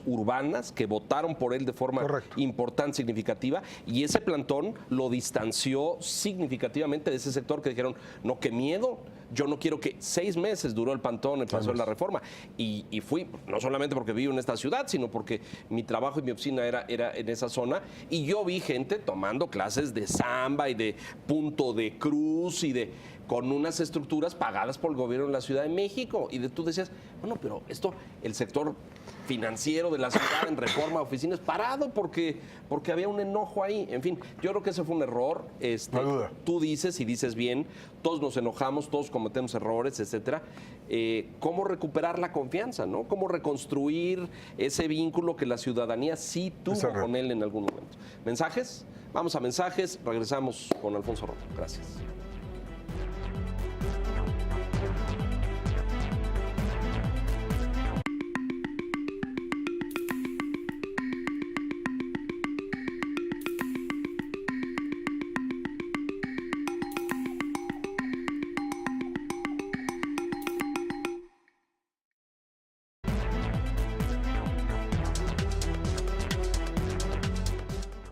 urbanas que votaron por él de forma importante, significativa, y ese plantón lo distanció significativamente de ese sector que dijeron, no, qué miedo, yo no quiero que 6 meses duró el plantón, el paso de la reforma, y fui, no solamente porque vivo en esta ciudad, sino porque mi trabajo y mi oficina era en esa zona, y yo vi gente tomando clases de samba y de punto de cruz con unas estructuras pagadas por el gobierno de la Ciudad de México. Y tú decías, bueno, pero el sector financiero de la ciudad en reforma, oficinas, parado porque había un enojo ahí. En fin, yo creo que ese fue un error. No hay duda. Tú dices, y dices bien, todos nos enojamos, todos cometemos errores, etcétera. ¿Cómo recuperar la confianza, no? ¿Cómo reconstruir ese vínculo que la ciudadanía sí tuvo con él en algún momento? ¿Mensajes? Vamos a mensajes. Regresamos con Alfonso Romo. Gracias.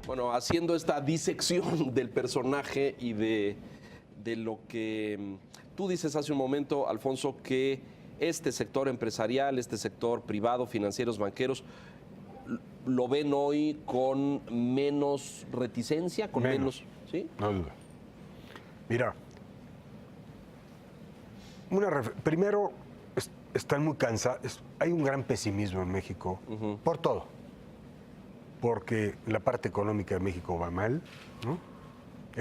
Bueno, haciendo esta disección del personaje y de lo que tú dices hace un momento, Alfonso, que este sector empresarial, este sector privado, financieros, banqueros, lo ven hoy con menos reticencia, con menos, ¿sí? No duda. Mira, primero están muy cansados, hay un gran pesimismo en México por todo. Porque la parte económica de México va mal, ¿no?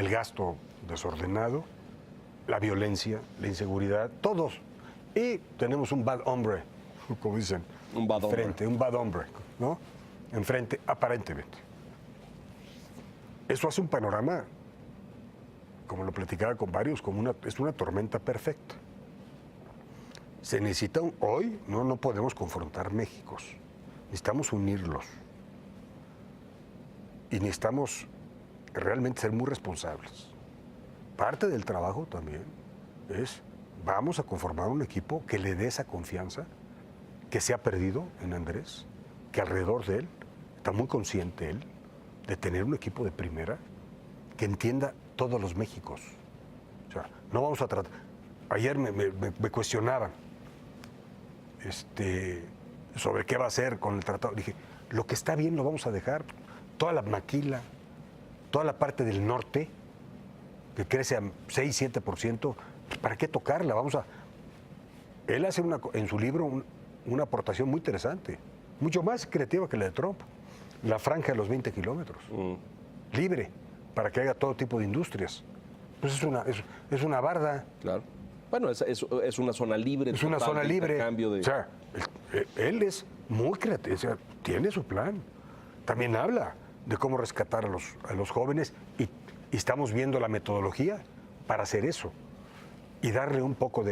El gasto desordenado, la violencia, la inseguridad, todos. Y tenemos un bad hombre, como dicen, un bad hombre, ¿no? Enfrente, aparentemente. Eso hace un panorama, como lo platicaba con varios, es una tormenta perfecta. Se necesita, hoy no podemos confrontar Méxicos, necesitamos unirlos. Y necesitamos realmente ser muy responsables. Parte del trabajo también vamos a conformar un equipo que le dé esa confianza que se ha perdido en Andrés, que alrededor de él está muy consciente él de tener un equipo de primera que entienda todos los Méxicos. O sea, no vamos a tratar... Ayer me cuestionaban sobre qué va a hacer con el tratado. Dije, lo que está bien lo vamos a dejar. Toda la maquila, toda la parte del norte, que crece a 6-7%, ¿para qué tocarla? Él hace en su libro una aportación muy interesante, mucho más creativa que la de Trump. La franja de los 20 kilómetros, libre, para que haya todo tipo de industrias. Pues es una barda. Claro. Bueno, es una zona libre. Es una zona libre. O sea, él es muy creativo, o sea, tiene su plan. También habla de cómo rescatar a los jóvenes y estamos viendo la metodología para hacer eso y darle un poco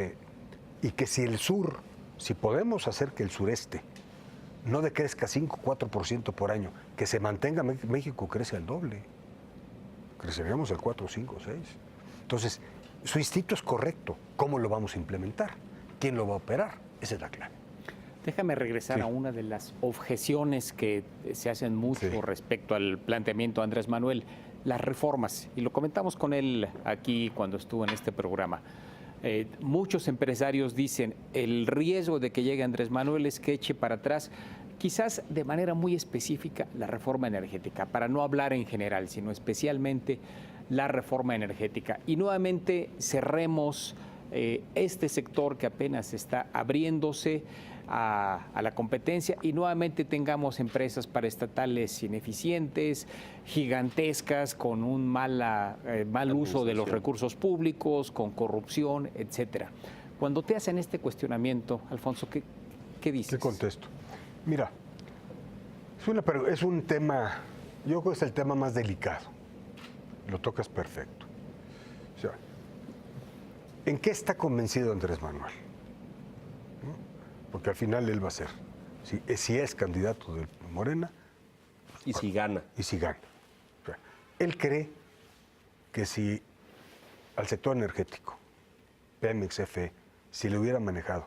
y que si podemos hacer que el sureste no decrezca 5-4% por año, que se mantenga, México crece al doble, creceríamos al 4, 5, 6. Entonces, su instinto es correcto. ¿Cómo lo vamos a implementar? ¿Quién lo va a operar? Esa es la clave. Déjame regresar a una de las objeciones que se hacen mucho respecto al planteamiento de Andrés Manuel, las reformas. Y lo comentamos con él aquí cuando estuvo en este programa. Muchos empresarios dicen, el riesgo de que llegue Andrés Manuel es que eche para atrás, quizás de manera muy específica, la reforma energética, para no hablar en general, sino especialmente la reforma energética. Y nuevamente cerremos este sector que apenas está abriéndose a la competencia y nuevamente tengamos empresas paraestatales ineficientes, gigantescas, con un mal uso de los recursos públicos, con corrupción, etcétera. Cuando te hacen este cuestionamiento, Alfonso, ¿qué dices? ¿Qué contesto? Mira, es un tema, yo creo que es el tema más delicado. Lo tocas perfecto. O sea, ¿en qué está convencido Andrés Manuel? ¿No? Porque al final él va a ser, si es candidato de Morena. Y si gana. Y si gana. O sea, él cree que si al sector energético, Pemex, CFE, si le hubiera manejado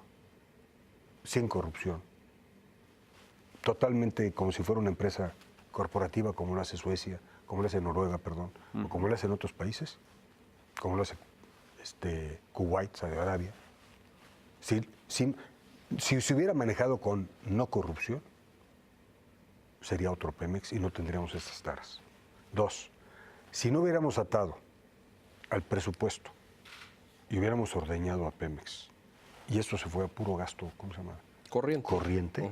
sin corrupción, totalmente como si fuera una empresa corporativa como lo hace Suecia, como lo hace Noruega, perdón, o como lo hace en otros países, como lo hace Kuwait, Saudi Arabia, si se hubiera manejado con no corrupción, sería otro Pemex y no tendríamos estas taras. 2, si no hubiéramos atado al presupuesto y hubiéramos ordeñado a Pemex, y esto se fue a puro gasto, ¿cómo se llama? Corriente,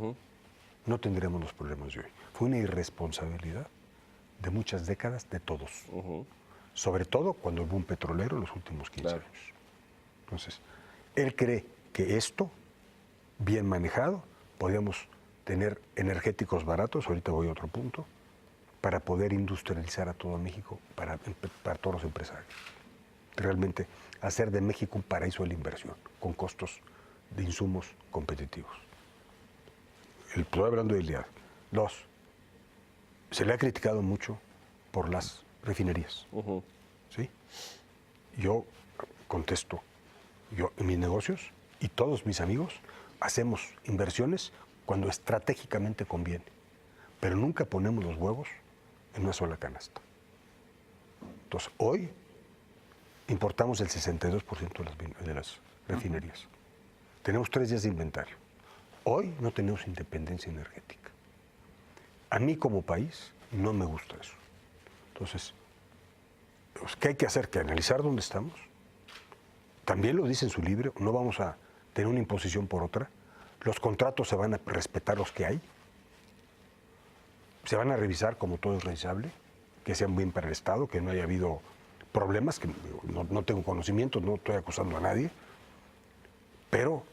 no tendríamos los problemas de hoy. Fue una irresponsabilidad de muchas décadas de todos. Sobre todo cuando hubo un petrolero en los últimos 15 años. Entonces, él cree que esto, bien manejado, podríamos tener energéticos baratos, ahorita voy a otro punto, para poder industrializar a todo México, para todos los empresarios. Realmente hacer de México un paraíso de la inversión, con costos de insumos competitivos. Estoy hablando de ILEAD. 2, se le ha criticado mucho por las refinerías. ¿Sí? Yo contesto, yo en mis negocios y todos mis amigos hacemos inversiones cuando estratégicamente conviene, pero nunca ponemos los huevos en una sola canasta. Entonces, hoy importamos el 62% de las refinerías. Tenemos 3 días de inventario. Hoy no tenemos independencia energética. A mí como país no me gusta eso. Entonces, pues, ¿qué hay que hacer? Que analizar dónde estamos. También lo dice en su libro, no vamos a tener una imposición por otra. Los contratos se van a respetar los que hay. Se van a revisar como todo es revisable, que sean bien para el Estado, que no haya habido problemas, que no tengo conocimiento, no estoy acusando a nadie, pero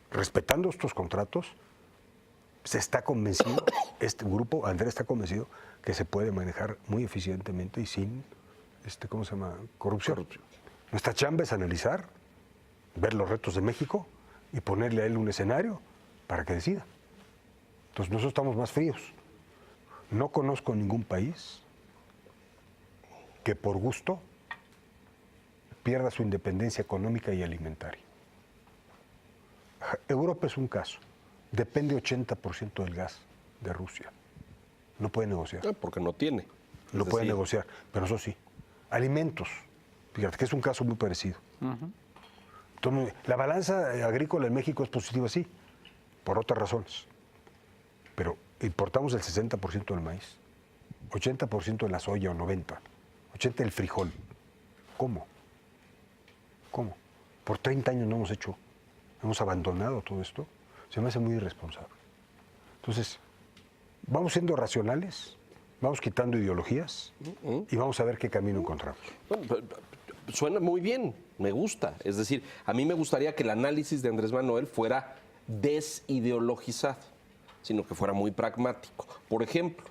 respetando estos contratos, se está convencido, este grupo, Andrés está convencido que se puede manejar muy eficientemente y sin, ¿cómo se llama? Corrupción. Nuestra chamba es analizar, ver los retos de México y ponerle a él un escenario para que decida. Entonces nosotros estamos más fríos. No conozco ningún país que por gusto pierda su independencia económica y alimentaria. Europa es un caso. Depende 80% del gas de Rusia. No puede negociar. Porque no tiene. No puede negociar, pero eso sí. Alimentos. Fíjate que es un caso muy parecido. Entonces, la balanza agrícola en México es positiva, sí, por otras razones. Pero importamos el 60% del maíz, 80% de la soya o 90%, 80% del frijol. ¿Cómo? Por 30 años no hemos abandonado todo esto. Se me hace muy irresponsable. Entonces, vamos siendo racionales, vamos quitando ideologías y vamos a ver qué camino encontramos. Bueno, suena muy bien, me gusta. Es decir, a mí me gustaría que el análisis de Andrés Manuel fuera desideologizado, sino que fuera muy pragmático. Por ejemplo,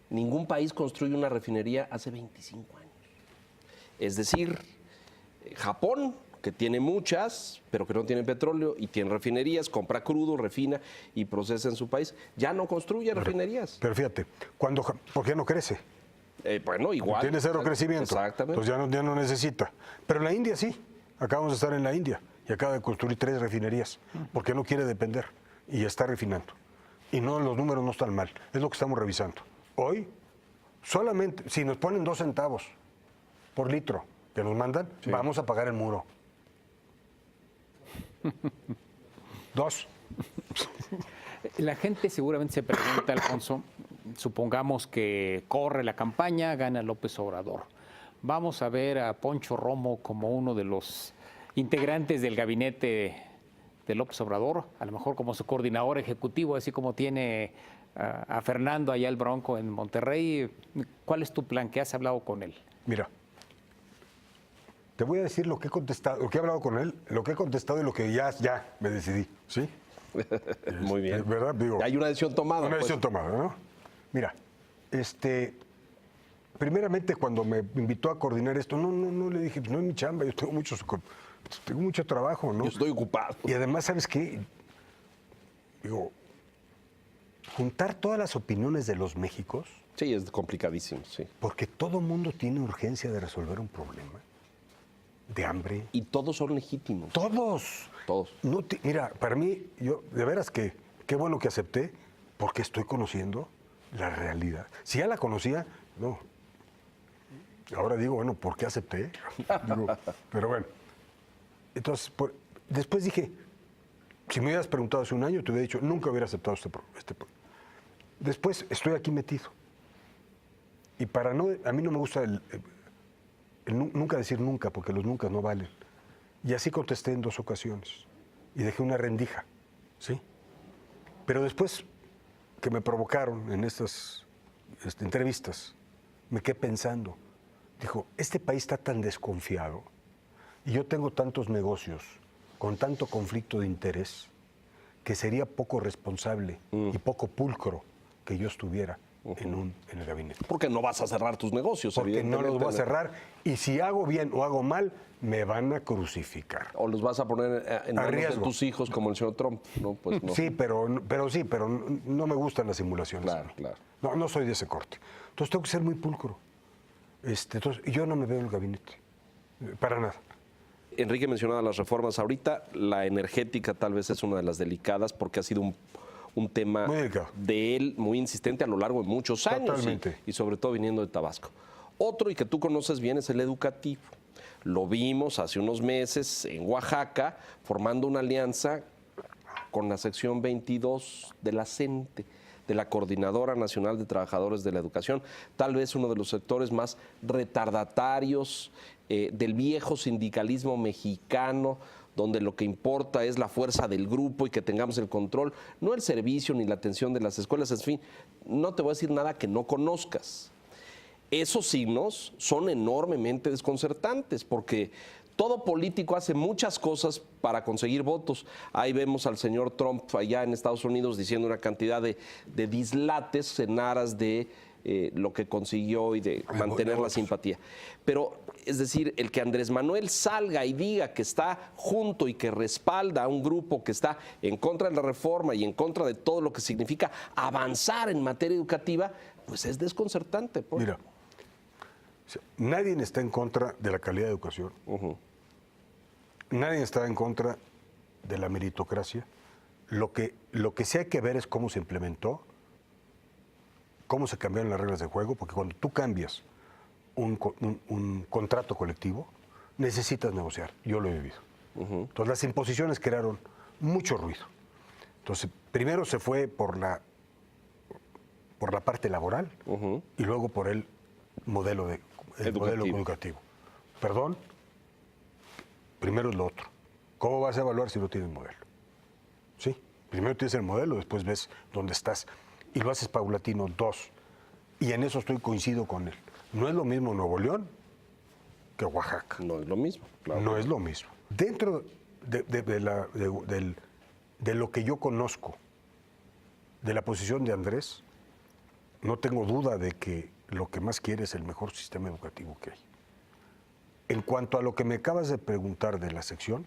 ningún país construye una refinería hace 25 años. Es decir, Japón, que tiene muchas, pero que no tiene petróleo y tiene refinerías, compra crudo, refina y procesa en su país, ya no construye refinerías. Pero fíjate, ¿por qué no crece? Bueno, igual. Tiene cero crecimiento. Exactamente. Entonces ya no necesita. Pero en la India sí. Acabamos de estar en la India y acaba de construir 3 refinerías porque no quiere depender y está refinando. Y no, los números no están mal. Es lo que estamos revisando. Hoy, solamente, si nos ponen 2 centavos por litro que nos mandan, vamos a pagar el muro. 2. La gente seguramente se pregunta, Alfonso, supongamos que corre la campaña, gana López Obrador. Vamos a ver a Poncho Romo como uno de los integrantes del gabinete de López Obrador, a lo mejor como su coordinador ejecutivo, así como tiene a Fernando allá el Bronco en Monterrey. ¿Cuál es tu plan? ¿Qué has hablado con él? Mira, te voy a decir lo que he contestado, lo que he hablado con él, lo que he contestado y lo que ya me decidí, ¿sí? Muy bien. ¿Verdad? Digo, hay una decisión tomada. una pues. decisión tomada, ¿no? Mira, primeramente cuando me invitó a coordinar esto, no le dije, no es mi chamba, yo tengo mucho trabajo, ¿no? Yo estoy ocupado. Y además, ¿sabes qué? Digo, juntar todas las opiniones de los Méxicos, Sí, es complicadísimo, sí. porque todo mundo tiene urgencia de resolver un problema de hambre. Y todos son legítimos. Todos. Todos. Mira, para mí, yo de veras que qué bueno que acepté, porque estoy conociendo la realidad. Si ya la conocía, no. Ahora digo, bueno, ¿por qué acepté? Digo, pero bueno. Entonces, después dije, si me hubieras preguntado hace un año, te hubiera dicho, nunca hubiera aceptado este. Después estoy aquí metido. Y a mí no me gusta nunca decir nunca, porque los nunca no valen. Y así contesté en 2 ocasiones. Y dejé una rendija, ¿sí? Pero después que me provocaron en estas entrevistas, me quedé pensando. Dijo, este país está tan desconfiado y yo tengo tantos negocios con tanto conflicto de interés que sería poco responsable y poco pulcro que yo estuviera en el gabinete. Porque no vas a cerrar tus negocios, Porque no los voy a evidentemente. cerrar y si hago bien o hago mal, me van a crucificar. O los vas a poner en manos de riesgo. tus hijos como el señor Trump. No, pues no. Sí, pero no me gustan las simulaciones. Claro, claro. No soy de ese corte. Entonces tengo que ser muy pulcro. Entonces, yo no me veo en el gabinete, para nada. Enrique mencionaba las reformas ahorita. La energética tal vez es una de las delicadas porque ha sido un tema Muy delicado. de él muy insistente a lo largo de muchos años. Totalmente. Y sobre todo viniendo de Tabasco. Otro y que tú conoces bien es el educativo. Lo vimos hace unos meses en Oaxaca formando una alianza con la sección 22 de la CENTE, de la Coordinadora Nacional de Trabajadores de la Educación, tal vez uno de los sectores más retardatarios del viejo sindicalismo mexicano, donde lo que importa es la fuerza del grupo y que tengamos el control, no el servicio ni la atención de las escuelas. En fin, no te voy a decir nada que no conozcas. Esos signos son enormemente desconcertantes porque todo político hace muchas cosas para conseguir votos. Ahí vemos al señor Trump allá en Estados Unidos diciendo una cantidad de dislates en aras de lo que consiguió y de mantener la simpatía. Pero, es decir, el que Andrés Manuel salga y diga que está junto y que respalda a un grupo que está en contra de la reforma y en contra de todo lo que significa avanzar en materia educativa, pues es desconcertante. Pues. Mira, nadie está en contra de la calidad de educación. Nadie está en contra de la meritocracia. Lo que sí hay que ver es cómo se implementó, cómo se cambiaron las reglas de juego, porque cuando tú cambias un contrato colectivo, necesitas negociar. Yo lo he vivido. Entonces, las imposiciones crearon mucho ruido. Entonces, primero se fue por la parte laboral y luego por el modelo educativo. Perdón, primero es lo otro. ¿Cómo vas a evaluar si no tienes modelo? Sí, primero tienes el modelo, después ves dónde estás y lo haces paulatino. 2, y en eso coincido con él. No es lo mismo Nuevo León que Oaxaca. No es lo mismo. Claro. No es lo mismo. Dentro de lo que yo conozco, de la posición de Andrés, no tengo duda de que lo que más quiere es el mejor sistema educativo que hay. En cuanto a lo que me acabas de preguntar de la sección,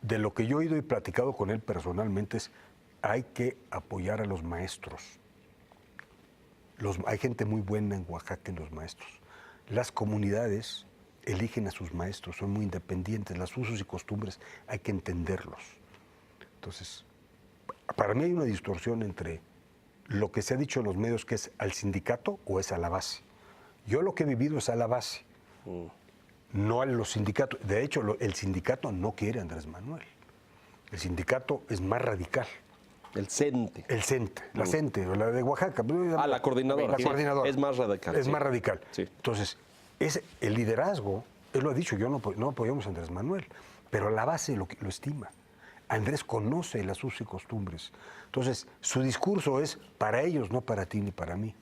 de lo que yo he ido y platicado con él personalmente es, hay que apoyar a los maestros. Hay gente muy buena en Oaxaca en los maestros. Las comunidades eligen a sus maestros, son muy independientes, los usos y costumbres hay que entenderlos. Entonces, para mí hay una distorsión entre lo que se ha dicho en los medios que es al sindicato o es a la base. Yo lo que he vivido es a la base, no a los sindicatos. De hecho, el sindicato no quiere a Andrés Manuel. El sindicato es más radical. El CENTE. El CENTE, la CENTE, o la de Oaxaca. La coordinadora. La Sí, coordinadora. es más radical. Es sí. más radical. Sí. Entonces, el liderazgo, él lo ha dicho, yo no apoyamos a Andrés Manuel, pero la base lo estima. Andrés conoce las usos y costumbres. Entonces, su discurso es para ellos, no para ti ni para mí,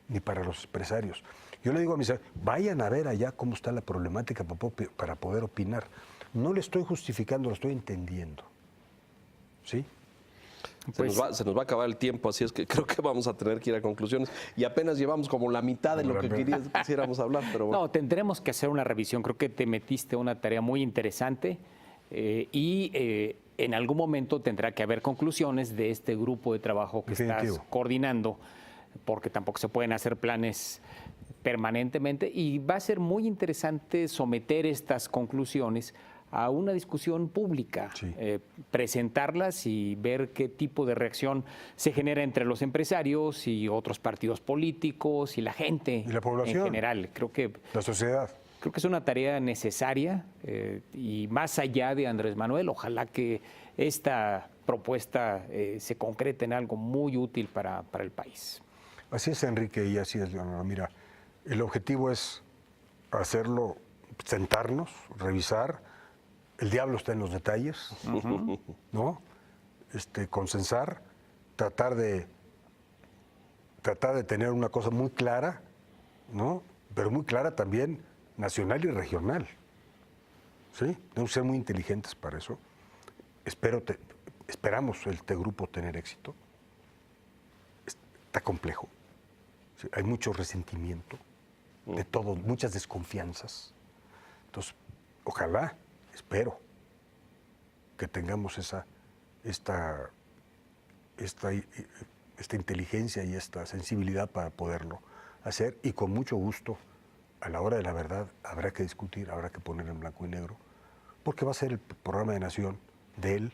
ni para los empresarios. Yo le digo a mis amigos, vayan a ver allá cómo está la problemática para poder opinar. No le estoy justificando, lo estoy entendiendo. ¿Sí? Se nos va a acabar el tiempo, así es que creo que vamos a tener que ir a conclusiones. Y apenas llevamos como la mitad de lo que quisiéramos hablar. Pero bueno. No, tendremos que hacer una revisión. Creo que te metiste una tarea muy interesante en algún momento tendrá que haber conclusiones de este grupo de trabajo que estás coordinando, porque tampoco se pueden hacer planes permanentemente, y va a ser muy interesante someter estas conclusiones a una discusión pública, presentarlas y ver qué tipo de reacción se genera entre los empresarios y otros partidos políticos y la gente y la población en general. Creo que la sociedad. Creo que es una tarea necesaria y más allá de Andrés Manuel, ojalá que esta propuesta se concrete en algo muy útil para el país. Así es, Enrique, y así es, Leonardo. Mira, el objetivo es hacerlo, sentarnos, revisar. El diablo está en los detalles, ¿no? Consensar, tratar de tener una cosa muy clara, ¿no? Pero muy clara también nacional y regional. ¿Sí? Tenemos que ser muy inteligentes para eso. Esperamos este grupo tener éxito. Está complejo. ¿Sí? Hay mucho resentimiento de todo, muchas desconfianzas. Entonces, ojalá, espero que tengamos esta inteligencia y esta sensibilidad para poderlo hacer, y con mucho gusto, a la hora de la verdad, habrá que discutir, habrá que poner en blanco y negro, porque va a ser el programa de nación de él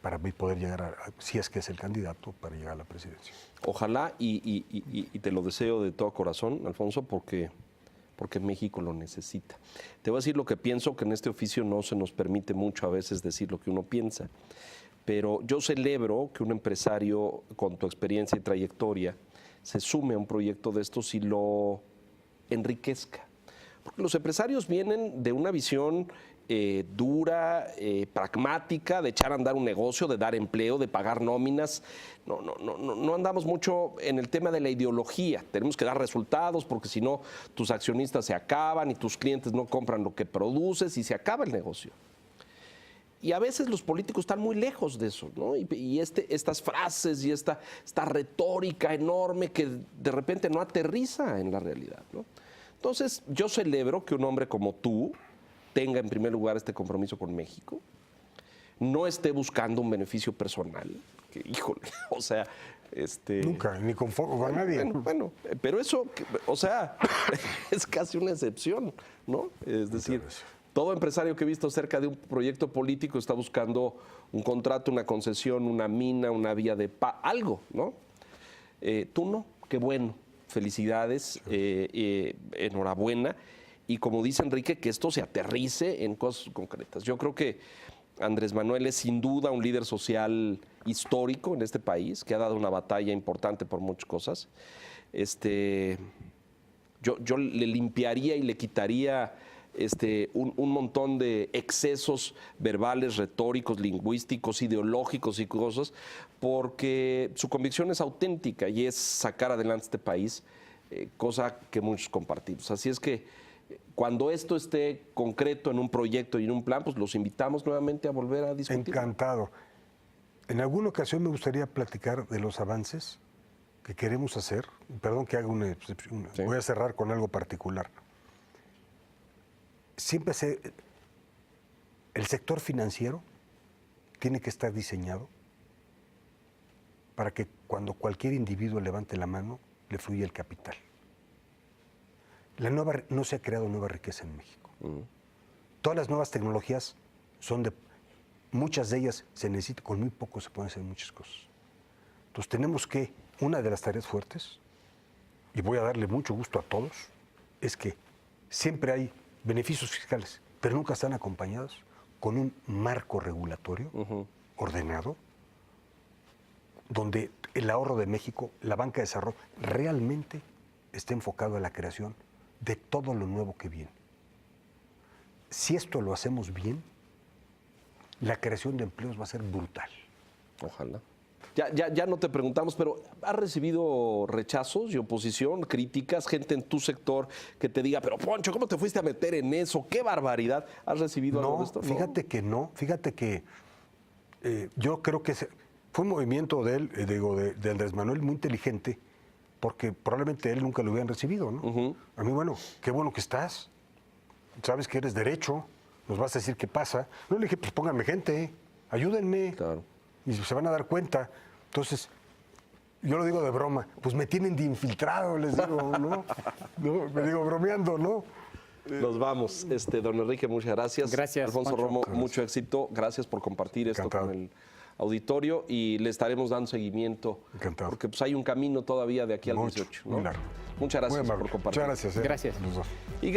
para poder llegar si es que es el candidato, para llegar a la presidencia. Ojalá, y te lo deseo de todo corazón, Alfonso, porque México lo necesita. Te voy a decir lo que pienso, que en este oficio no se nos permite mucho a veces decir lo que uno piensa, pero yo celebro que un empresario con tu experiencia y trayectoria se sume a un proyecto de estos y lo enriquezca. Porque los empresarios vienen de una visión dura, pragmática, de echar a andar un negocio, de dar empleo, de pagar nóminas. No andamos mucho en el tema de la ideología. Tenemos que dar resultados porque si no, tus accionistas se acaban y tus clientes no compran lo que produces y se acaba el negocio. Y a veces los políticos están muy lejos de eso, ¿no? Y estas frases y esta retórica enorme que de repente no aterriza en la realidad, ¿no? Entonces, yo celebro que un hombre como tú tenga en primer lugar este compromiso con México, no esté buscando un beneficio personal, que híjole, o sea, nunca, ni con nadie. Bueno, pero eso, o sea, es casi una excepción, ¿no? Es decir, todo empresario que he visto cerca de un proyecto político está buscando un contrato, una concesión, una mina, una vía de paz, algo, ¿no? Tú no, qué bueno, felicidades, enhorabuena. Y como dice Enrique, que esto se aterrice en cosas concretas. Yo creo que Andrés Manuel es sin duda un líder social histórico en este país, que ha dado una batalla importante por muchas cosas. Yo le limpiaría y le quitaría un montón de excesos verbales, retóricos, lingüísticos, ideológicos y cosas, porque su convicción es auténtica y es sacar adelante este país, cosa que muchos compartimos. Así es que cuando esto esté concreto en un proyecto y en un plan, pues los invitamos nuevamente a volver a discutir. Encantado. En alguna ocasión me gustaría platicar de los avances que queremos hacer. Perdón que haga una excepción. Sí. Voy a cerrar con algo particular. Siempre el sector financiero tiene que estar diseñado para que cuando cualquier individuo levante la mano, le fluya el capital. No se ha creado nueva riqueza en México. Todas las nuevas tecnologías muchas de ellas se necesitan, con muy poco se pueden hacer muchas cosas. Entonces tenemos que, una de las tareas fuertes, y voy a darle mucho gusto a todos, es que siempre hay beneficios fiscales, pero nunca están acompañados con un marco regulatorio ordenado, donde el ahorro de México, la banca de desarrollo, realmente esté enfocado a la creación de todo lo nuevo que viene. Si esto lo hacemos bien, la creación de empleos va a ser brutal. Ojalá. Ya no te preguntamos, pero ¿has recibido rechazos y oposición, críticas, gente en tu sector que te diga, pero Poncho, ¿cómo te fuiste a meter en eso? ¡Qué barbaridad! ¿Has recibido algo de esto? Fíjate que no. Fíjate que yo creo que Fue un movimiento de él, de Andrés Manuel muy inteligente, porque probablemente él nunca lo hubieran recibido, ¿no? A mí, bueno, qué bueno que estás. Sabes que eres derecho, nos vas a decir qué pasa. No le dije, pues pónganme gente, ayúdenme. Claro. Y se van a dar cuenta. Entonces, yo lo digo de broma, pues me tienen de infiltrado, les digo, ¿no? Me digo bromeando, ¿no? Nos vamos. Don Enrique, muchas gracias. Gracias, Alfonso Pancho. Romo, mucho éxito. Gracias por compartir esto Encantado. con el auditorio y le estaremos dando seguimiento. Encantado. Porque pues hay un camino todavía de aquí al Mucho, 18. muy ¿no? largo. Muchas Muy gracias amable. por compartir. Muchas gracias. Gracias. a los dos. Y gracias.